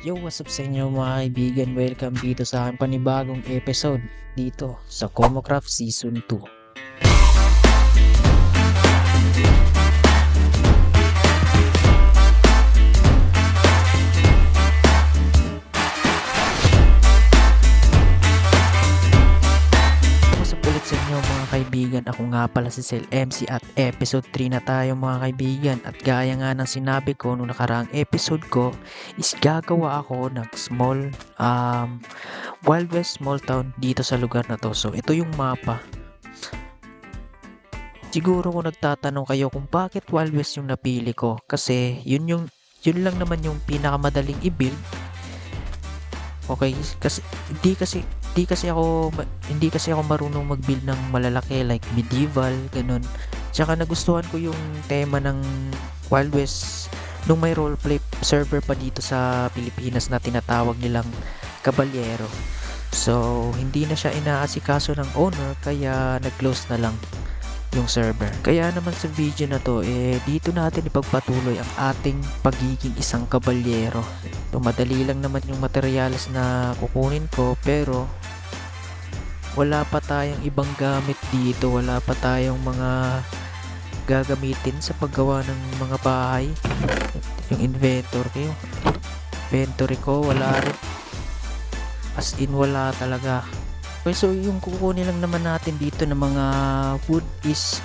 Yo, what's up sa inyo mga kaibigan? Welcome dito sa aking panibagong episode dito sa Comocraft Season 2. What's up ulit sa inyo mga kaibigan? Ako nga pala si Cell MC at episode 3 na tayo mga kaibigan. At gaya nga ng sinabi ko nung nakaraang episode ko is gagawa ako ng Wild West small town dito sa lugar na to. So ito yung mapa. Siguro kung nagtatanong kayo kung bakit Wild West yung napili ko, kasi yun lang naman yung pinakamadaling i-build. Okay, kasi hindi kasi ako marunong mag-build ng malalaki like medieval ganun. Tsaka nagustuhan ko yung tema ng Wild West nung may roleplay server pa dito sa Pilipinas na tinatawag nilang Kabalyero. So, hindi na siya inaasikaso ng owner kaya nag-close na lang yung server. Kaya naman sa video na to, dito natin ipagpatuloy ang ating pagiging isang kabalyero. So, madali lang naman yung materyales na kukunin ko, pero wala pa tayong ibang gamit dito. Wala pa tayong mga gagamitin sa paggawa ng mga bahay. Yung inventory ko, wala rin. As in, wala talaga. Okay, so yung kukunin lang naman natin dito ng mga wood is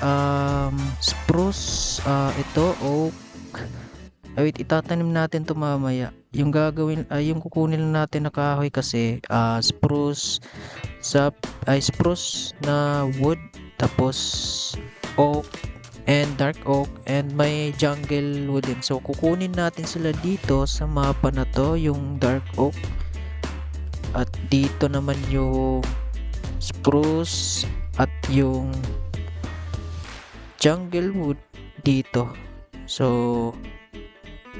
spruce, ito oak. Wait, itatanim natin to mamaya. Yung kukunin lang natin na kahoy kasi spruce na wood, tapos oak and dark oak, and may jungle wood din. So kukunin natin sila dito sa mapa na to, yung dark oak, at dito naman yung spruce at yung jungle wood dito. So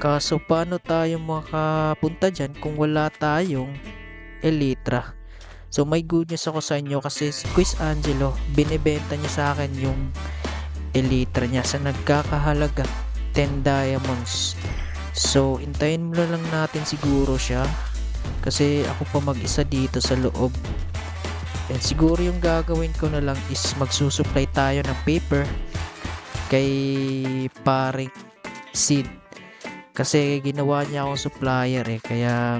kaso paano tayo makapunta dyan kung wala tayong elytra? So may good news ako sa inyo, kasi si Quiz Angelo binibenta niya sa akin yung elytra niya sa nagkakahalaga 10 diamonds. So hintayin mo lang natin siguro siya, kasi ako pa mag-isa dito sa loob. And siguro yung gagawin ko na lang is magsusupply tayo ng paper kay paring Sid, kasi ginawa niya akong supplier kaya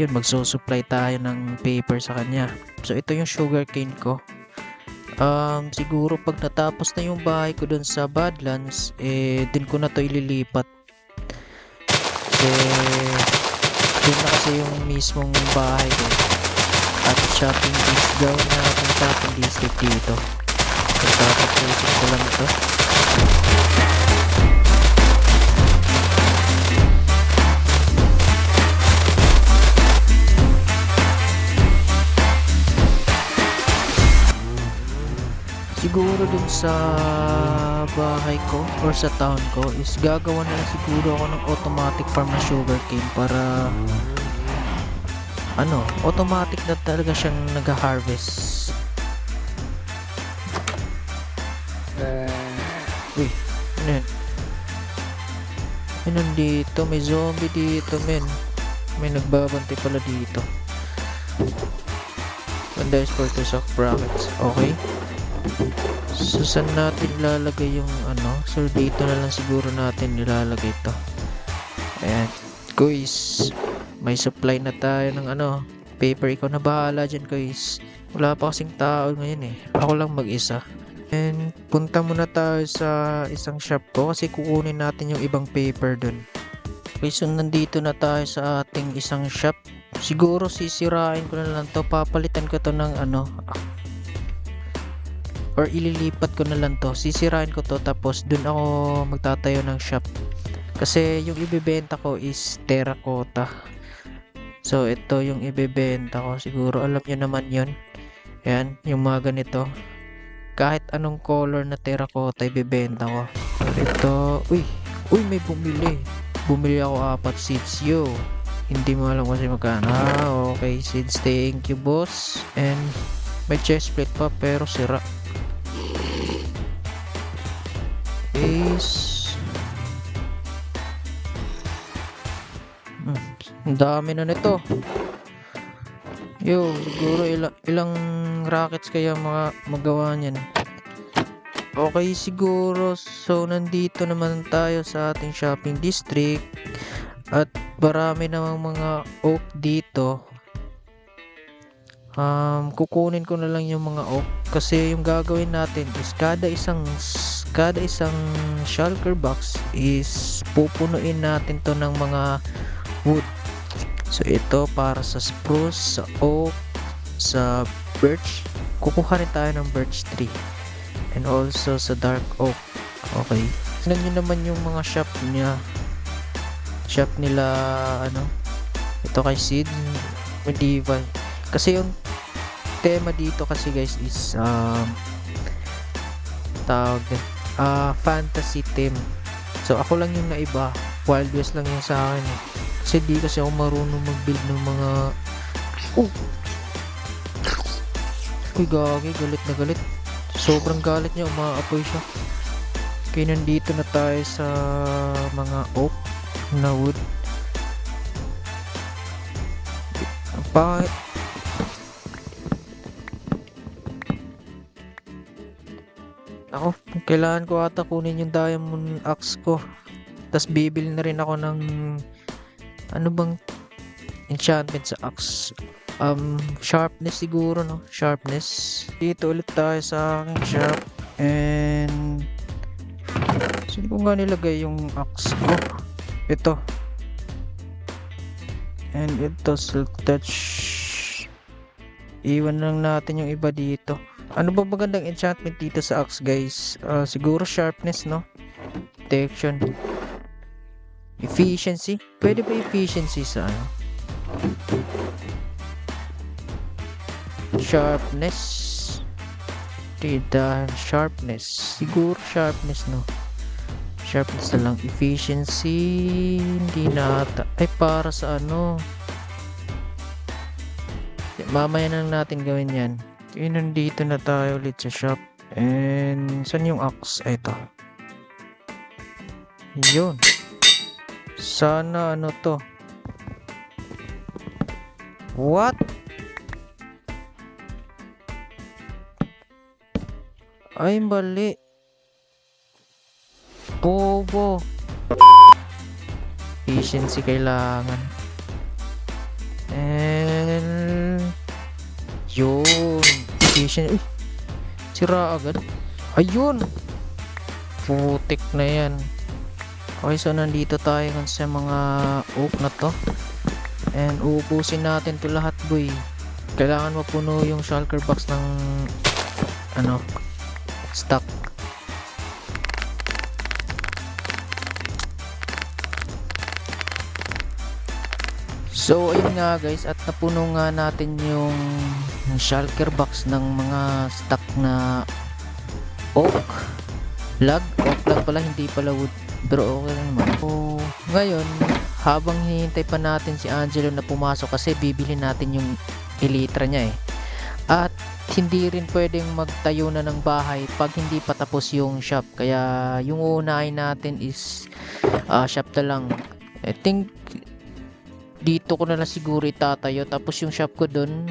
yun, magsusupply tayo ng paper sa kanya. So ito yung sugarcane ko. Siguro pag natapos na yung bahay ko dun sa Badlands, dun ko na to ililipat, kasi dun na kasi yung mismong bahay ko. At shopping is daw na ating shopping district dito. So tapos ko lang ito. Siguro dun sa bahay ko or sa town ko is gagawa na lang siguro ako ng automatic farm na sugarcane, para automatic na talaga siyang nag-harvest. Uy, ano yan? Ay, nandito, may zombie dito, men. May nagbabantay pala dito. Ganda is quarters of brackets. Okay. So, saan natin ilalagay yung So, dito na lang siguro natin ilalagay ito. Ayan. Guys, may supply na tayo ng paper. Ikaw na bahala dyan, guys. Wala pa kasing tao ngayon ako lang mag-isa. And punta muna tayo sa isang shop ko, kasi kukunin natin yung ibang paper dun. Okay, so nandito na tayo sa ating isang shop. Siguro sisirain ko na lang to. Papalitan ko to ng or ililipat ko na lang to. Sisirain ko to, tapos dun ako magtatayo ng shop. Kasi yung ibebenta ko is terracotta. So ito yung ibebenta ko. Siguro alam nyo naman yun. Ayan, yung mga ganito. Kahit anong color na terracotta ibebenta ko. Ito, uy, may bumili. Bumili ako 4 seeds. Yo, hindi mo alam kasi magkano. Okay, seeds, thank you boss. And may chest plate pa pero sira. Is Ang dami na nito. Yo, siguro ilang rockets kaya magawa niyan. Okay, siguro. So, nandito naman tayo sa ating shopping district. At marami namang mga oak dito. Kukunin ko na lang yung mga oak. Kasi yung gagawin natin is kada isang shulker box is pupunuin natin to ng mga wood. So, ito para sa spruce, sa oak, sa birch. Kukuha rin tayo ng birch tree. And also sa dark oak. Okay. Tignan nyo naman yung mga shop nila, ano, ito kay Sid, medieval. Kasi yung tema dito kasi guys is fantasy theme. So ako lang yung naiba, Wild West lang yung sa akin eh. Kasi di kasi ako marunong mag-build ng mga uy, gagi, galit na galit. Sobrang galit niya, umaapoy siya. Kaya nandito na tayo sa mga oak na wood. Ang pangit. Ako, kailangan ko ata kunin yung diamond axe ko. Tapos bibili na rin ako ng ano bang enchantment sa axe. Sharpness siguro, no? Sharpness. Dito ulit tayo sa aking shop. And saan ko nga nilagay yung axe ko? Ito. And ito, silk touch. Iwan lang natin yung iba dito. Ano ba magandang enchantment dito sa axe, guys? Siguro sharpness, no? Protection. Efficiency. Pwede ba efficiency sa ano? Sharpness. Sharpness. Siguro sharpness, no? Sharpness na lang. Efficiency. Hindi na ata. Ay, para sa ano? Mamaya na lang natin gawin yan. Nandito na tayo ulit sa shop. And saan yung axe? Ay, ito. Yun. Sana ano to? What? Ay, mali. Bobo. Efficiency kailangan. And yun. Efficiency. Sira agad. Ayun. Putik na yan. Okay, so nandito tayo sa mga oak na to. And uubusin natin to lahat, boy. Kailangan mapuno yung shulker box ng ano, stock. So ayun nga guys, at napuno nga natin yung shulker box ng mga stock na oak log pala, hindi pala wood, pero okay lang naman. So ngayon, habang hinihintay pa natin si Angelo na pumasok kasi bibili natin yung elytra niya eh. At hindi rin pwedeng magtayo na ng bahay pag hindi pa tapos yung shop. Kaya yung uunahin natin is shop na lang. I think dito ko na lang siguro itatayo. Tapos yung shop ko dun,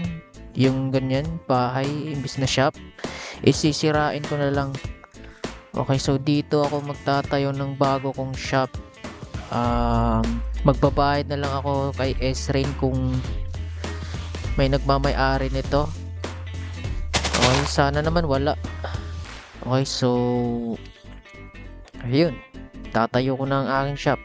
yung ganyan, bahay, imbis na shop, isisirain ko na lang. Okay, so dito ako magtatayo ng bago kong shop. Magbabayad na lang ako kay S-Rain kung may nagmamay-ari nito. Okay, sana naman wala. Okay, so ayun, tatayo ko na ang aking shop.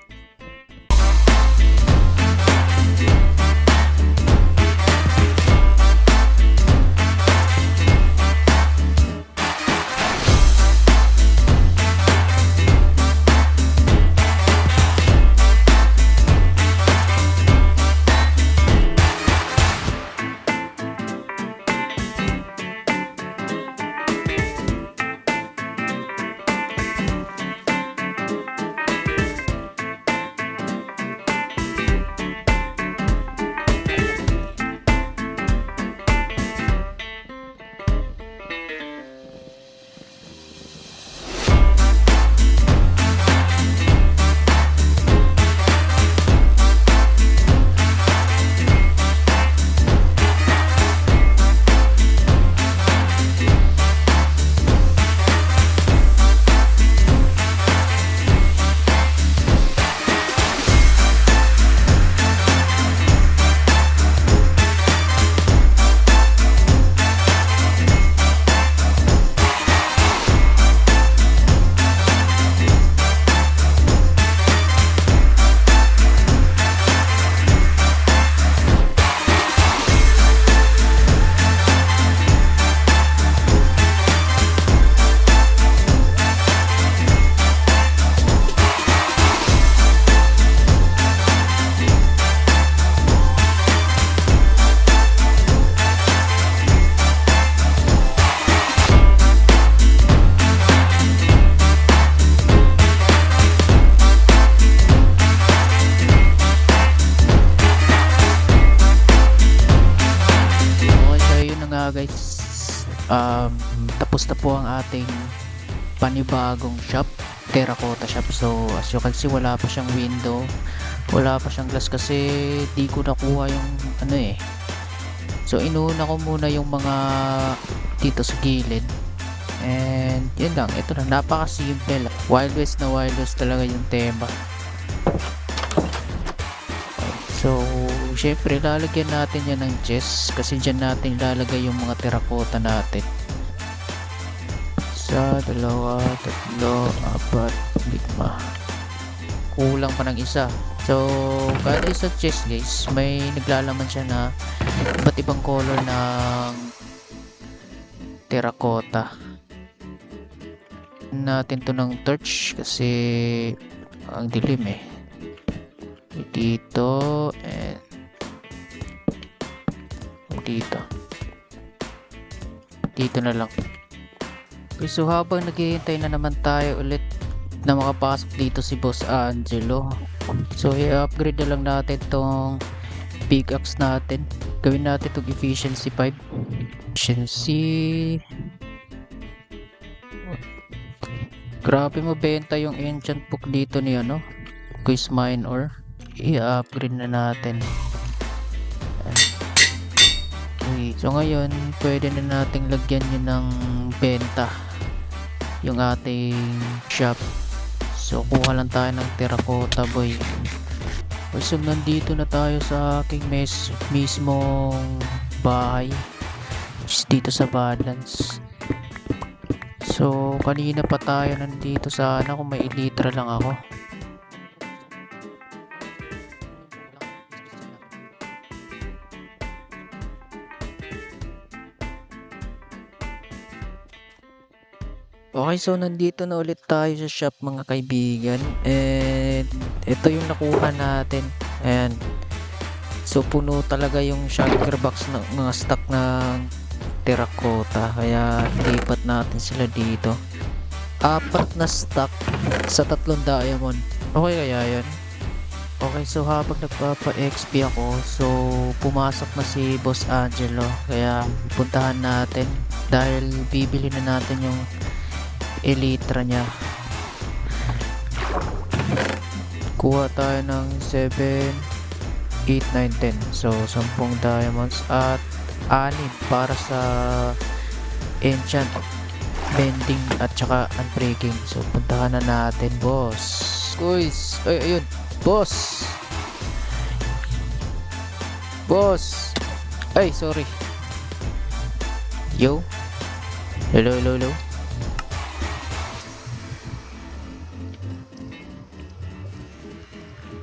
pala guys, tapos na po ang ating panibagong shop, terracotta shop. So as you can see, wala pa siyang window, wala pa siyang glass kasi di ko nakuha yung ano eh. So inuuna ko muna yung mga dito sa gilid. And yun lang, ito lang, napaka-simple. Wild West na Wild West talaga yung tema. So syempre lalagyan natin yan ng chest kasi dyan natin lalagay yung mga terracotta natin. Isa, dalawa, tatlo, apat, lima. Kulang pa ng isa. So kada isa chest guys, may naglalaman siya na iba't ibang color ng terracotta. Natin to ng torch kasi ang dilim eh. Dito and dito na lang. Okay, so habang naghihintay na naman tayo ulit na makapasok dito si Boss Angelo, so i-upgrade na lang natin tong pickaxe natin. Gawin natin itong efficiency 5. Efficiency. Grabe mabenta yung enchant book dito ni ano, Quiz Mine Ore. I-upgrade na natin. Okay, so ngayon pwede na nating lagyan yun ng benta yung ating shop. So kuha lang tayo ng terracotta boy. So nandito na tayo sa aking mismong bahay, dito sa Badlands. So kanina pa tayo nandito, sana kung may elytra lang ako. Okay, so nandito na ulit tayo sa shop mga kaibigan, and ito yung nakuha natin. Ayan, so puno talaga yung shulker box ng mga stock ng terracotta, kaya lipat natin sila dito. 4 na stock sa 3 diamond. Okay kaya yan? Okay, so habang nagpapa-XP ako, so pumasok na si Boss Angelo, kaya puntahan natin dahil bibili na natin yung elytra niya. Kuha tayo ng 7, 8, 9, 10. So 10 diamonds at 6 para sa enchant, bending at saka unbreaking. So puntahan na natin, boss. Guys, ay ayun, boss. Boss. Ay, sorry. Yo. Hello.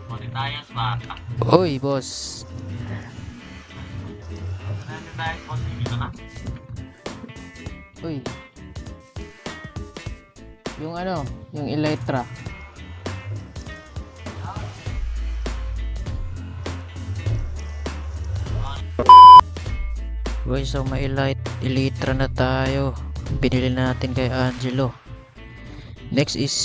Monetayas bata. Oy, boss. Monetayas boss, dito na. Uy. Yung ano, yung elytra. Uy, so may elytra na tayo. Binili natin kay Angelo. Next is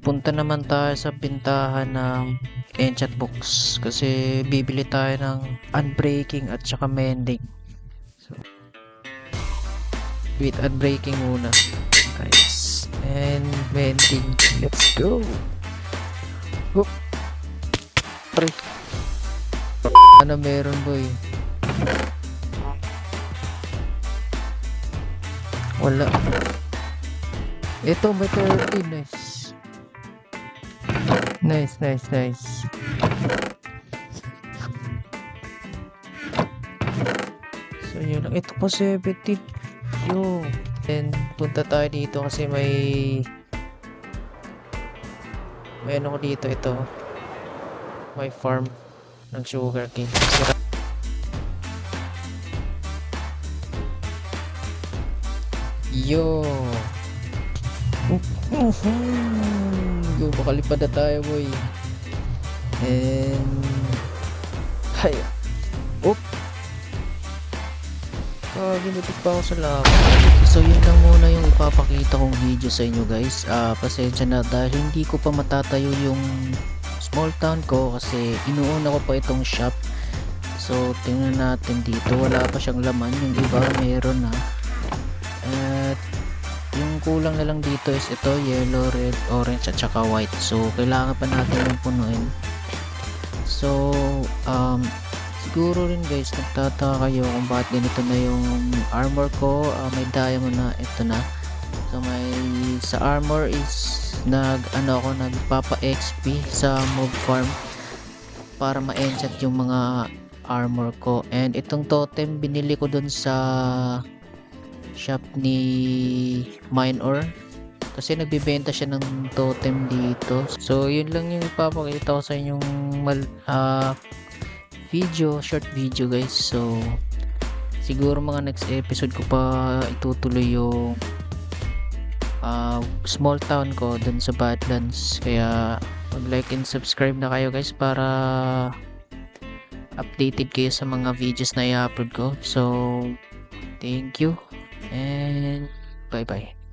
punta naman tayo sa bintahan ng enchant books kasi bibili tayo ng unbreaking at saka mending. So with unbreaking muna guys, and mending. Let's go. Hoop. Pre. Ano meron boy? Wala. Ito may 30. Nice. So yun lang. Ito po 17. Yo. Then punta tayo dito kasi may ano ko dito, ito. May farm ng sugarcane. Yo. Yo, makalipad na tayo boy. And hay. Oop. Ginutik pa ako sa lava. So yun lang muna yung ipapakita kong video sa inyo guys. Pasensya na dahil hindi ko pa matatayo yung small town ko kasi inuuna ko pa itong shop. So tingnan natin dito, wala pa siyang laman, yung iba meron na. At yung kulang na lang dito is ito, yellow, red, orange at saka white. So kailangan pa natin yung punuin. So siguro rin guys, nagtataka kayo kung bakit ganito na yung armor ko. May diamond na, ito na. So may sa armor is nagpapa XP sa mob farm para ma-enchant yung mga armor ko. And itong totem binili ko dun sa shop ni Mine kasi nagbibenta siya ng totem dito. So yun lang yung ipapakita ko sa inyong short video guys. So siguro mga next episode ko pa itutuloy yung small town ko dun sa Badlands. Kaya mag like and subscribe na kayo guys para updated kayo sa mga videos na i-upload ko. So thank you and bye bye.